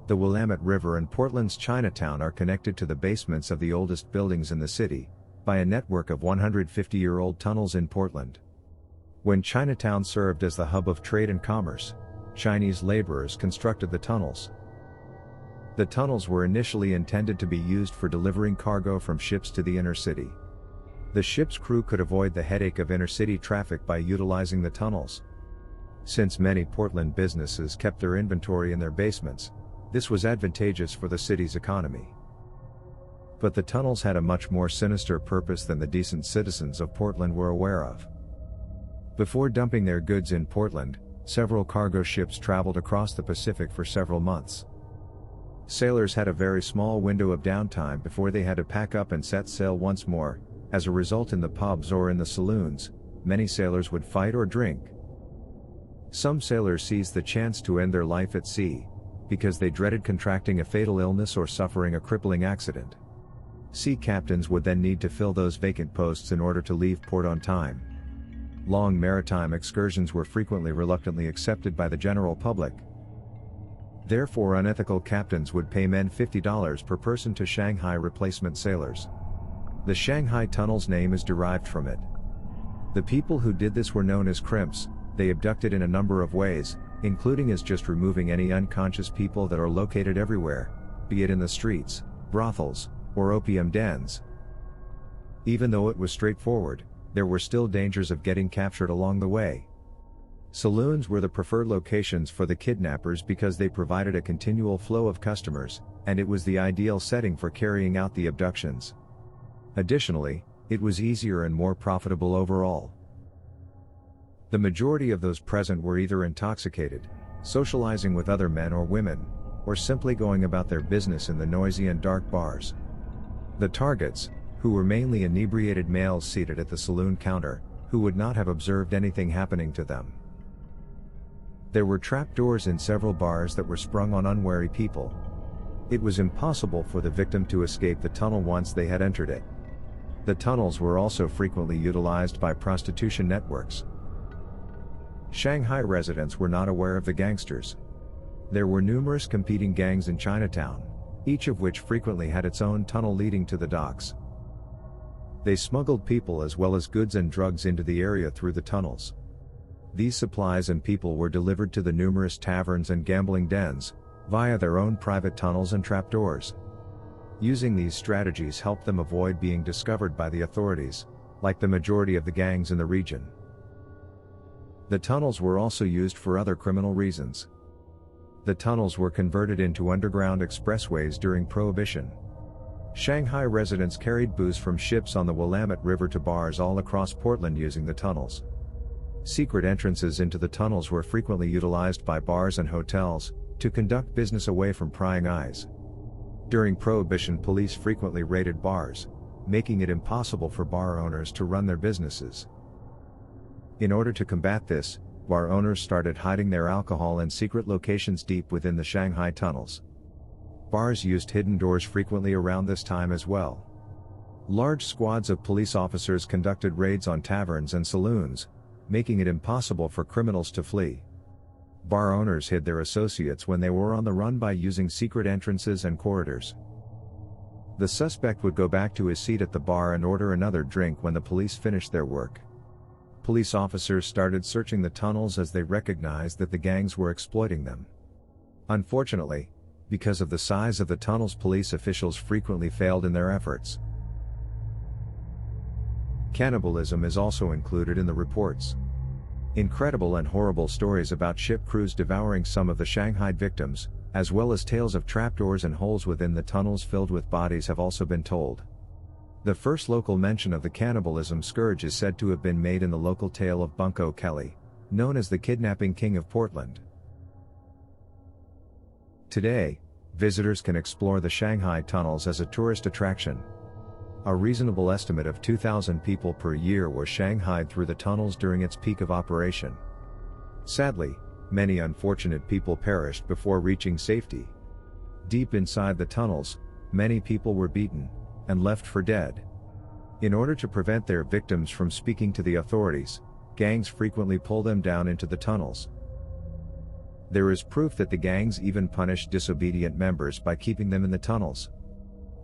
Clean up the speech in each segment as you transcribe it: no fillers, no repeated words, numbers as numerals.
The Willamette River and Portland's Chinatown are connected to the basements of the oldest buildings in the city by a network of 150-year-old tunnels in Portland. When Chinatown served as the hub of trade and commerce, Chinese laborers constructed the tunnels. The tunnels were initially intended to be used for delivering cargo from ships to the inner city. The ship's crew could avoid the headache of inner-city traffic by utilizing the tunnels. Since many Portland businesses kept their inventory in their basements, this was advantageous for the city's economy. But the tunnels had a much more sinister purpose than the decent citizens of Portland were aware of. Before dumping their goods in Portland, several cargo ships traveled across the Pacific for several months. Sailors had a very small window of downtime before they had to pack up and set sail once more. As a result, in the pubs or in the saloons, many sailors would fight or drink. Some sailors seized the chance to end their life at sea, because they dreaded contracting a fatal illness or suffering a crippling accident. Sea captains would then need to fill those vacant posts in order to leave port on time. Long maritime excursions were frequently reluctantly accepted by the general public. Therefore, unethical captains would pay men $50 per person to Shanghai replacement sailors. The Shanghai tunnel's name is derived from it. The people who did this were known as crimps. They abducted in a number of ways, including as just removing any unconscious people that are located everywhere, be it in the streets, brothels, or opium dens. Even though it was straightforward, there were still dangers of getting captured along the way. Saloons were the preferred locations for the kidnappers because they provided a continual flow of customers, and it was the ideal setting for carrying out the abductions. Additionally, it was easier and more profitable overall. The majority of those present were either intoxicated, socializing with other men or women, or simply going about their business in the noisy and dark bars. The targets, who were mainly inebriated males seated at the saloon counter, who would not have observed anything happening to them. There were trapdoors in several bars that were sprung on unwary people. It was impossible for the victim to escape the tunnel once they had entered it. The tunnels were also frequently utilized by prostitution networks. Shanghai residents were not aware of the gangsters. There were numerous competing gangs in Chinatown, each of which frequently had its own tunnel leading to the docks. They smuggled people as well as goods and drugs into the area through the tunnels. These supplies and people were delivered to the numerous taverns and gambling dens, via their own private tunnels and trapdoors. Using these strategies helped them avoid being discovered by the authorities, like the majority of the gangs in the region. The tunnels were also used for other criminal reasons. The tunnels were converted into underground expressways during Prohibition. Shanghai residents carried booze from ships on the Willamette River to bars all across Portland using the tunnels. Secret entrances into the tunnels were frequently utilized by bars and hotels to conduct business away from prying eyes. During Prohibition, police frequently raided bars, making it impossible for bar owners to run their businesses. In order to combat this, bar owners started hiding their alcohol in secret locations deep within the Shanghai tunnels. Bars used hidden doors frequently around this time as well. Large squads of police officers conducted raids on taverns and saloons, making it impossible for criminals to flee. Bar owners hid their associates when they were on the run by using secret entrances and corridors. The suspect would go back to his seat at the bar and order another drink when the police finished their work. Police officers started searching the tunnels as they recognized that the gangs were exploiting them. Unfortunately, because of the size of the tunnels, police officials frequently failed in their efforts. Cannibalism is also included in the reports. Incredible and horrible stories about ship crews devouring some of the Shanghai victims, as well as tales of trapdoors and holes within the tunnels filled with bodies, have also been told. The first local mention of the cannibalism scourge is said to have been made in the local tale of Bunko Kelly, known as the Kidnapping King of Portland. Today, visitors can explore the Shanghai tunnels as a tourist attraction. A reasonable estimate of 2,000 people per year was shanghaied through the tunnels during its peak of operation. Sadly, many unfortunate people perished before reaching safety. Deep inside the tunnels, many people were beaten and left for dead. In order to prevent their victims from speaking to the authorities, gangs frequently pull them down into the tunnels. There is proof that the gangs even punished disobedient members by keeping them in the tunnels.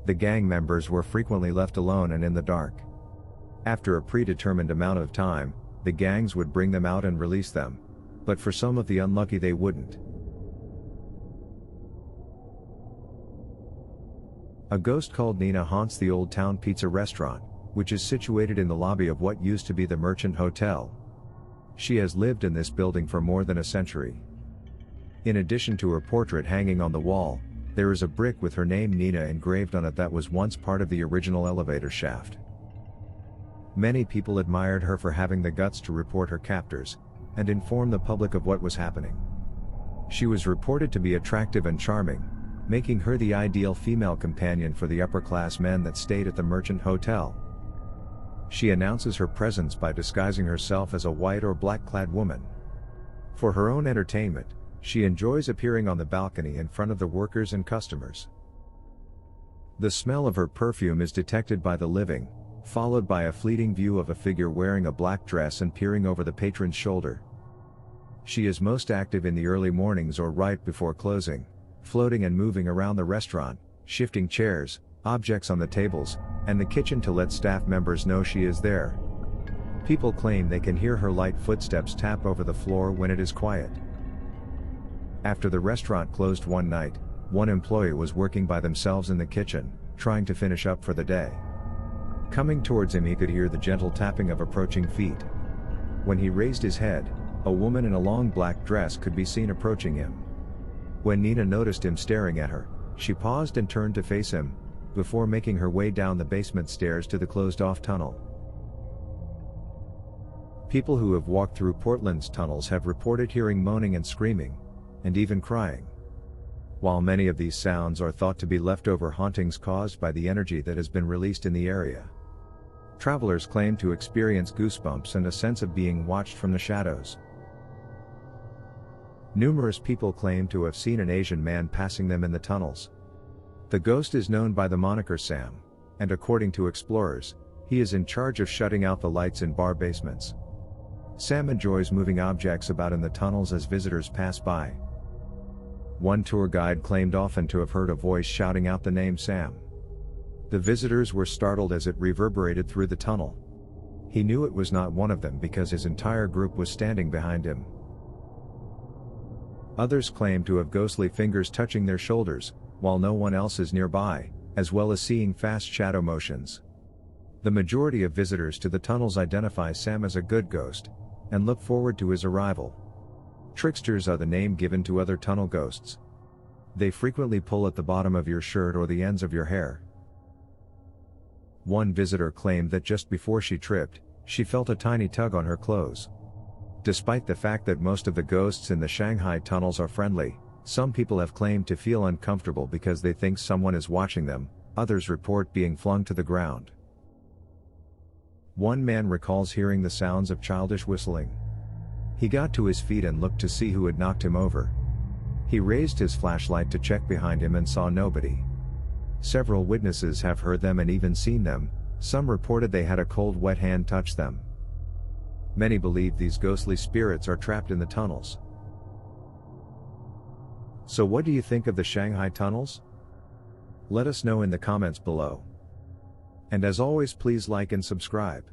The gang members were frequently left alone and in the dark. After a predetermined amount of time, the gangs would bring them out and release them, but for some of the unlucky they wouldn't. A ghost called Nina haunts the Old Town Pizza restaurant, which is situated in the lobby of what used to be the Merchant Hotel. She has lived in this building for more than a century. In addition to her portrait hanging on the wall, there is a brick with her name Nina engraved on it that was once part of the original elevator shaft. Many people admired her for having the guts to report her captors, and inform the public of what was happening. She was reported to be attractive and charming, making her the ideal female companion for the upper-class men that stayed at the Merchant Hotel. She announces her presence by disguising herself as a white or black-clad woman. For her own entertainment, she enjoys appearing on the balcony in front of the workers and customers. The smell of her perfume is detected by the living, followed by a fleeting view of a figure wearing a black dress and peering over the patron's shoulder. She is most active in the early mornings or right before closing, floating and moving around the restaurant, shifting chairs, objects on the tables, and the kitchen to let staff members know she is there. People claim they can hear her light footsteps tap over the floor when it is quiet. After the restaurant closed one night, one employee was working by themselves in the kitchen, trying to finish up for the day. Coming towards him, he could hear the gentle tapping of approaching feet. When he raised his head, a woman in a long black dress could be seen approaching him. When Nina noticed him staring at her, she paused and turned to face him, before making her way down the basement stairs to the closed-off tunnel. People who have walked through Portland's tunnels have reported hearing moaning and screaming, and even crying. While many of these sounds are thought to be leftover hauntings caused by the energy that has been released in the area, travelers claim to experience goosebumps and a sense of being watched from the shadows. Numerous people claim to have seen an Asian man passing them in the tunnels. The ghost is known by the moniker Sam, and according to explorers, he is in charge of shutting out the lights in bar basements. Sam enjoys moving objects about in the tunnels as visitors pass by. One tour guide claimed often to have heard a voice shouting out the name Sam. The visitors were startled as it reverberated through the tunnel. He knew it was not one of them because his entire group was standing behind him. Others claim to have ghostly fingers touching their shoulders, while no one else is nearby, as well as seeing fast shadow motions. The majority of visitors to the tunnels identify Sam as a good ghost, and look forward to his arrival. Tricksters are the name given to other tunnel ghosts. They frequently pull at the bottom of your shirt or the ends of your hair. One visitor claimed that just before she tripped, she felt a tiny tug on her clothes. Despite the fact that most of the ghosts in the Shanghai tunnels are friendly, some people have claimed to feel uncomfortable because they think someone is watching them. Others report being flung to the ground. One man recalls hearing the sounds of childish whistling. He got to his feet and looked to see who had knocked him over. He raised his flashlight to check behind him and saw nobody. Several witnesses have heard them and even seen them. Some reported they had a cold, wet hand touch them. Many believe these ghostly spirits are trapped in the tunnels. So what do you think of the Shanghai tunnels? Let us know in the comments below. And as always, please like and subscribe.